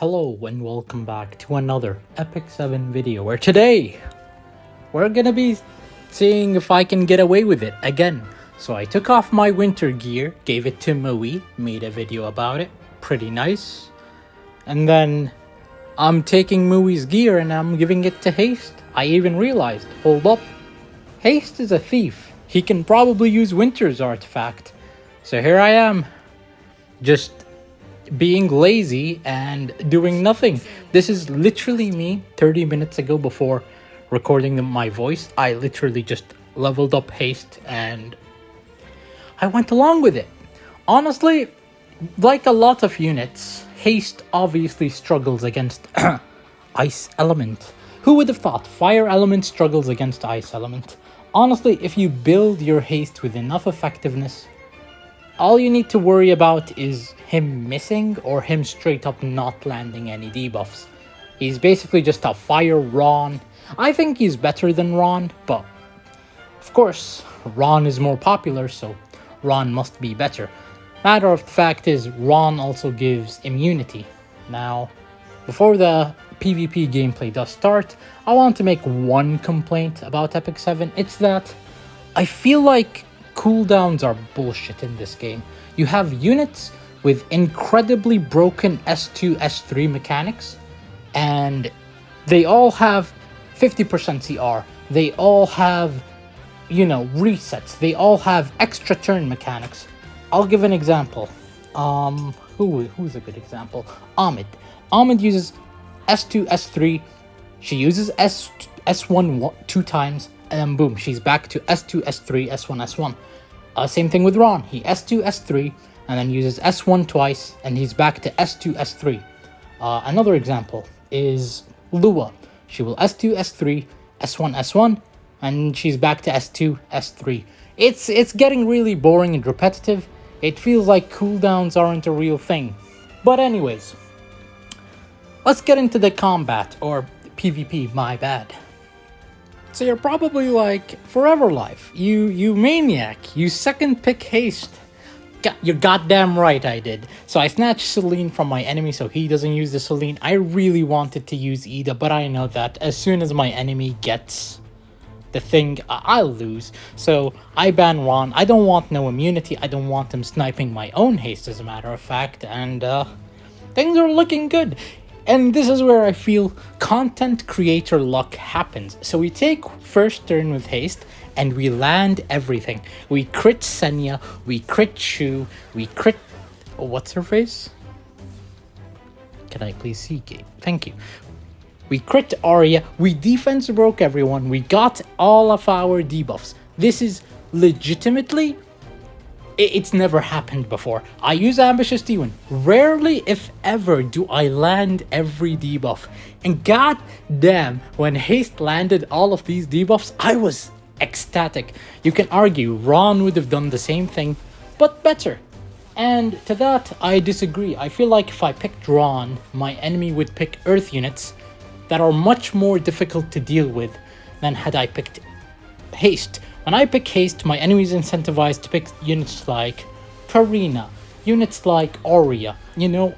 Hello and welcome back to another Epic 7 video where today we're gonna be seeing if I can get away with it again. So I took off my winter gear, gave it to Mui, made a video about it, pretty nice. And then I'm taking Mui's gear and I'm giving it to Haste. I even realized, hold up, Haste is a thief. He can probably use Winter's artifact. So here I am, just being lazy and doing nothing. This is literally me 30 minutes ago before recording my voice. I literally just leveled up Haste and I went along with it. Honestly, like a lot of units, Haste obviously struggles against Ice Element. Who would have thought Fire Element struggles against Ice Element? Honestly, if you build your Haste with enough effectiveness, all you need to worry about is him missing or him straight up not landing any debuffs. He's basically just a fire Ron. I think he's better than Ron, but of course, Ron is more popular, so Ron must be better. Matter of the fact is, Ron also gives immunity. Now, before the PvP gameplay does start, I want to make one complaint about Epic 7. It's that I feel like cooldowns are bullshit in this game. You have units with incredibly broken S2, S3 mechanics, and they all have 50% CR. They all have, resets. They all have extra turn mechanics. I'll give an example. Who's a good example? Ahmed. Ahmed uses S2, S3. She uses S1 two times, and then boom, she's back to S2, S3, S1, S1. Same thing with Ron. He S2, S3, and then uses S1 twice, and he's back to S2, S3. Another example is Lua. She will S2, S3, S1, S1, and she's back to S2, S3. It's getting really boring and repetitive. It feels like cooldowns aren't a real thing. But anyways, let's get into the combat, or PvP, my bad. So you're probably like, Forever Life, you maniac, you second pick Haste. You're goddamn right I did. So I snatched Celine from my enemy so he doesn't use the Celine. I really wanted to use Ida, but I know that as soon as my enemy gets the thing, I'll lose. So I ban Ron. I don't want no immunity. I don't want him sniping my own Haste, as a matter of fact. And things are looking good. And this is where I feel content creator luck happens. So we take first turn with Haste and we land everything. We crit Senya, we crit Shu, we crit... what's her face? Can I please see Gabe? Thank you. We crit Arya, we defense broke everyone, we got all of our debuffs. This is legitimately... it's never happened before. I use Ambitious T1. Rarely, if ever, do I land every debuff. And god damn, when Haste landed all of these debuffs, I was ecstatic. You can argue Ron would have done the same thing, but better. And to that, I disagree. I feel like if I picked Ron, my enemy would pick Earth units that are much more difficult to deal with than had I picked Haste. When I pick Haste, my enemy's incentivized to pick units like Karina, units like Arya,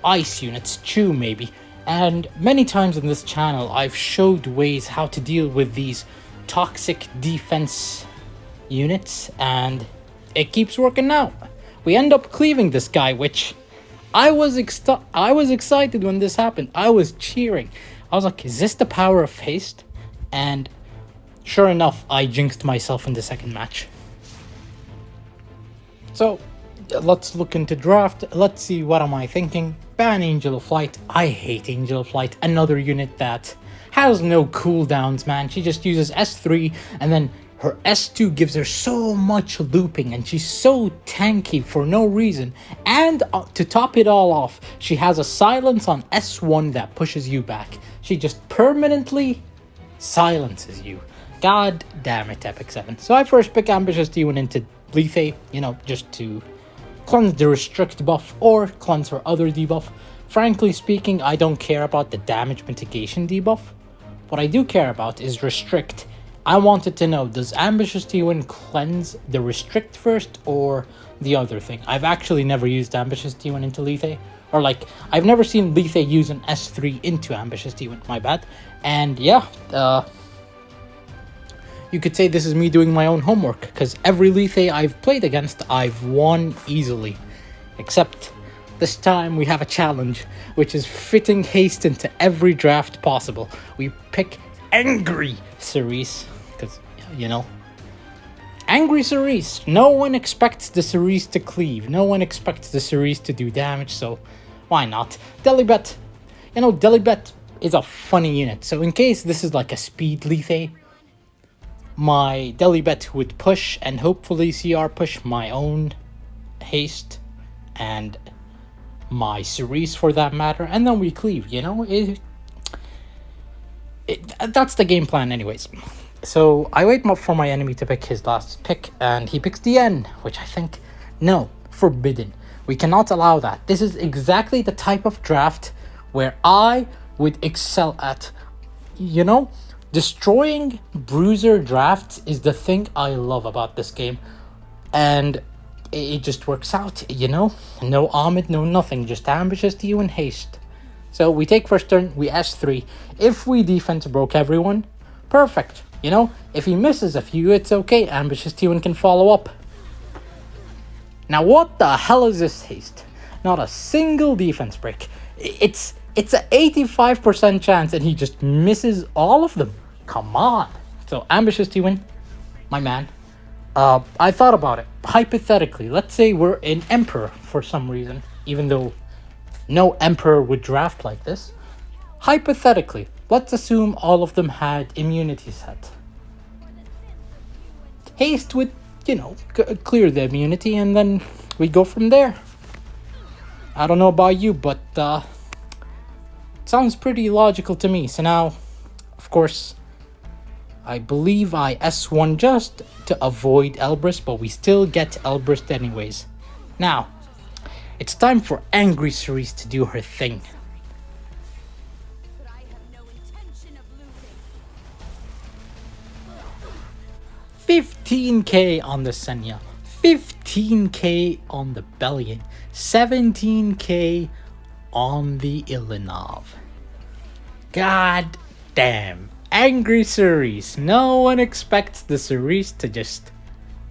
ice units, Chu maybe. And many times in this channel, I've showed ways how to deal with these toxic defense units, and it keeps working out. We end up cleaving this guy, which I was excited when this happened. I was cheering. I was like, is this the power of Haste? And sure enough, I jinxed myself in the second match. So, let's look into draft. Let's see, what am I thinking? Ban Angel of Flight. I hate Angel of Flight. Another unit that has no cooldowns, man. She just uses S3, and then her S2 gives her so much looping, and she's so tanky for no reason. And to top it all off, she has a silence on S1 that pushes you back. She just permanently silences you. God damn it, Epic 7. So I first pick Ambitious T1 into Lethe, just to cleanse the Restrict buff or cleanse her other debuff. Frankly speaking, I don't care about the damage mitigation debuff. What I do care about is Restrict. I wanted to know, does Ambitious T1 cleanse the Restrict first or the other thing? I've actually never used Ambitious T1 into Lethe. Or like, I've never seen Lethe use an S3 into Ambitious T1, my bad. And yeah, you could say this is me doing my own homework, because every Lethe I've played against, I've won easily. Except this time we have a challenge, which is fitting Haste into every draft possible. We pick Angry Cerise, because, you know, Angry Cerise. No one expects the Cerise to cleave. No one expects the Cerise to do damage, so why not? Delibet. You know, Delibet is a funny unit, so in case this is like a speed Lethe, my Delibet would push and hopefully CR push my own Haste and my Cerise for that matter, and then we cleave, you know? That's the game plan anyways. So I wait for my enemy to pick his last pick, and he picks the N, which I think, no, forbidden. We cannot allow that. This is exactly the type of draft where I would excel at. You know, destroying bruiser drafts is the thing I love about this game. And it just works out, you know? No Ahmed, no nothing, just Ambitious T1 and Haste. So we take first turn, we S3. If we defense broke everyone, perfect. You know, if he misses a few, it's okay. Ambitious T1 can follow up. Now what the hell is this Haste? Not a single defense break. It's an 85% chance and he just misses all of them. Come on. So Ambitious T1, my man. I thought about it. Hypothetically, let's say we're in Emperor for some reason, even though no Emperor would draft like this. Hypothetically, let's assume all of them had immunity set. Haste would, you know, clear the immunity and then we go from there. I don't know about you, but it sounds pretty logical to me. So now, of course, I believe I S1 just to avoid Elbrus, but we still get Elbrus anyways. Now, it's time for Angry Cerise to do her thing. 15k on the Senya, 15k on the Bellion, 17k on the Ilinov. God damn. Angry Cerise. No one expects the Cerise to just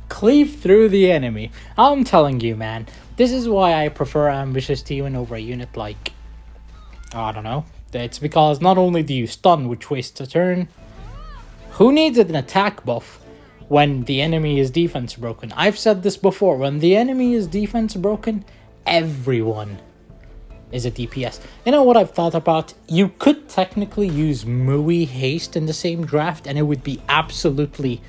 cleave through the enemy. I'm telling you, man. This is why I prefer Ambitious T1 over a unit like, I don't know. It's because not only do you stun, which wastes a turn, who needs an attack buff when the enemy is defense broken? I've said this before. When the enemy is defense broken, everyone is a DPS. You know what I've thought about? You could technically use Mui Haste in the same draft and it would be absolutely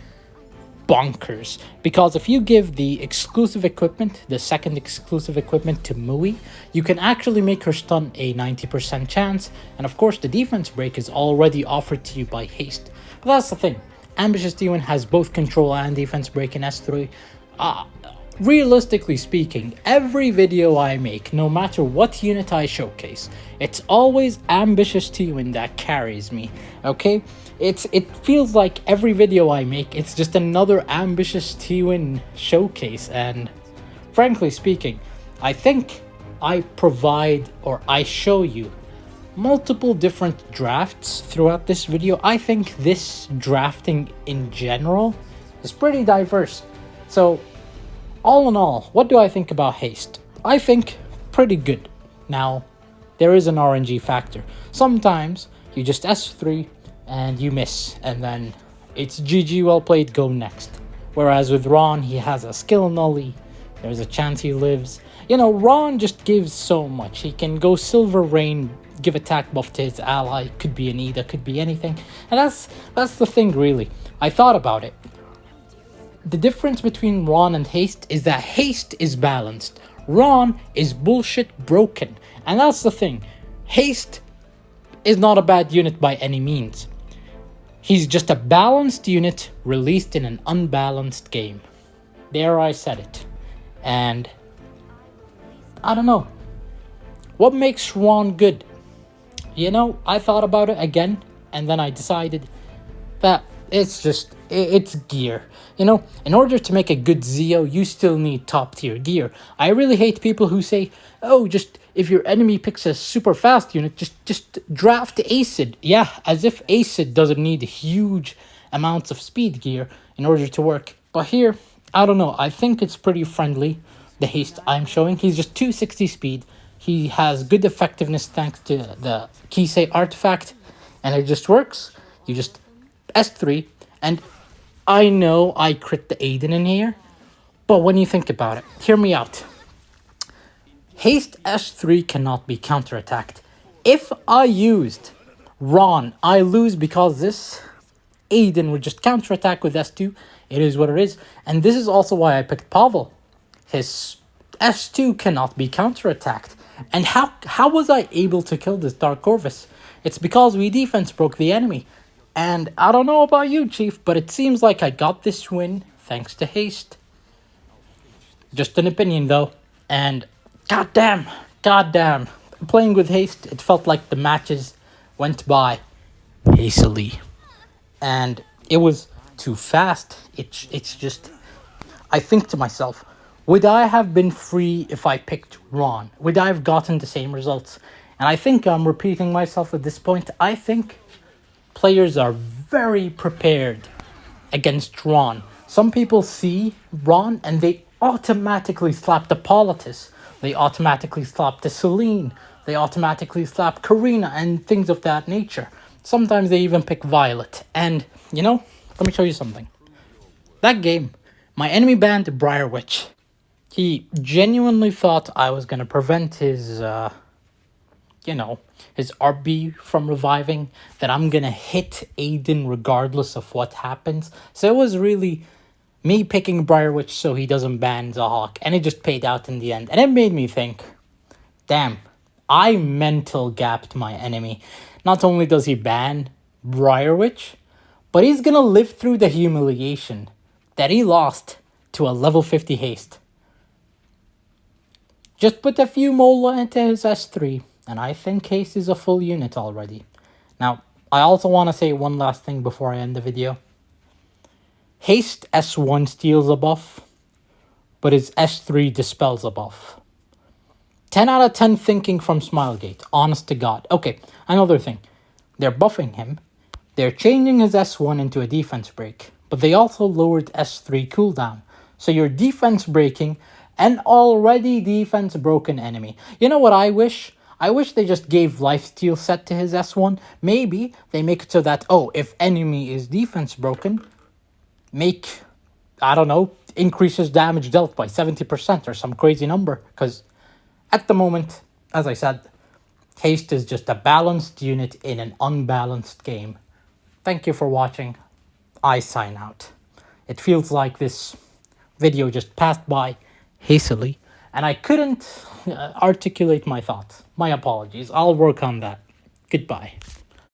bonkers. Because if you give the exclusive equipment, the second exclusive equipment to Mui, you can actually make her stun a 90% chance. And of course the defense break is already offered to you by Haste. But that's the thing. Ambitious T1 has both control and defense break in S3. Realistically speaking, every video I make, no matter what unit I showcase, it's always Ambitious T1 that carries me, okay? It feels like every video I make, it's just another Ambitious T1 showcase, and frankly speaking, I think I provide or I show you multiple different drafts throughout this video. I think this drafting in general is pretty diverse. So all in all, what do I think about Haste? I think pretty good. Now, there is an RNG factor. Sometimes you just S3 and you miss, and then it's GG, well played, go next. Whereas with Ron, he has a skill nully, there's a chance he lives. You know, Ron just gives so much. He can go Silver Rain, give attack buff to his ally, could be an Ida, could be anything. And that's the thing really. I thought about it. The difference between Ron and Haste is that Haste is balanced. Ron is bullshit broken. And that's the thing. Haste is not a bad unit by any means. He's just a balanced unit released in an unbalanced game. There, I said it. And I don't know. What makes Ron good? You know, I thought about it again, and then I decided that it's gear. You know, in order to make a good Zeo, you still need top tier gear. I really hate people who say, oh, just if your enemy picks a super fast unit, just draft Acid. Yeah, as if Acid doesn't need huge amounts of speed gear in order to work. But here, I don't know, I think it's pretty friendly, the Haste I'm showing. He's just 260 speed. He has good effectiveness thanks to the Kisei artifact, and it just works. You just S3, and I know I crit the Aiden in here, but when you think about it, hear me out. Haste S3 cannot be counterattacked. If I used Ron, I lose because this Aiden would just counterattack with S2. It is what it is. And this is also why I picked Pavel. His S2 cannot be counterattacked. And how was I able to kill this Dark Corvus? It's because we defense broke the enemy. And I don't know about you, Chief, but it seems like I got this win thanks to Haste. Just an opinion, though. And goddamn, playing with Haste, it felt like the matches went by hastily. And it was too fast. It's just, I think to myself, would I have been free if I picked Ron? Would I have gotten the same results? And I think I'm repeating myself at this point. I think players are very prepared against Ron. Some people see Ron and they automatically slap the Politis. They automatically slap the Celine. They automatically slap Karina and things of that nature. Sometimes they even pick Violet. And, you know, let me show you something. That game, my enemy banned Briar Witch. He genuinely thought I was going to prevent his, his RB from reviving. That I'm going to hit Aiden regardless of what happens. So it was really me picking Briar Witch so he doesn't ban Zahawk. And it just paid out in the end. And it made me think, damn, I mental gapped my enemy. Not only does he ban Briar Witch, but he's going to live through the humiliation that he lost to a level 50 Haste. Just put a few Mola into his S3, and I think Haste is a full unit already. Now, I also want to say one last thing before I end the video. Haste S1 steals a buff, but his S3 dispels a buff. 10 out of 10 thinking from Smilegate, honest to God. Okay, another thing. They're buffing him. They're changing his S1 into a defense break, but they also lowered S3 cooldown. So you're defense breaking an already defense broken enemy. You know what I wish? I wish they just gave lifesteal set to his S1. Maybe they make it so that, if enemy is defense broken, increases damage dealt by 70% or some crazy number. Because at the moment, as I said, Haste is just a balanced unit in an unbalanced game. Thank you for watching. I sign out. It feels like this video just passed by hastily, and I couldn't articulate my thoughts. My apologies. I'll work on that. Goodbye.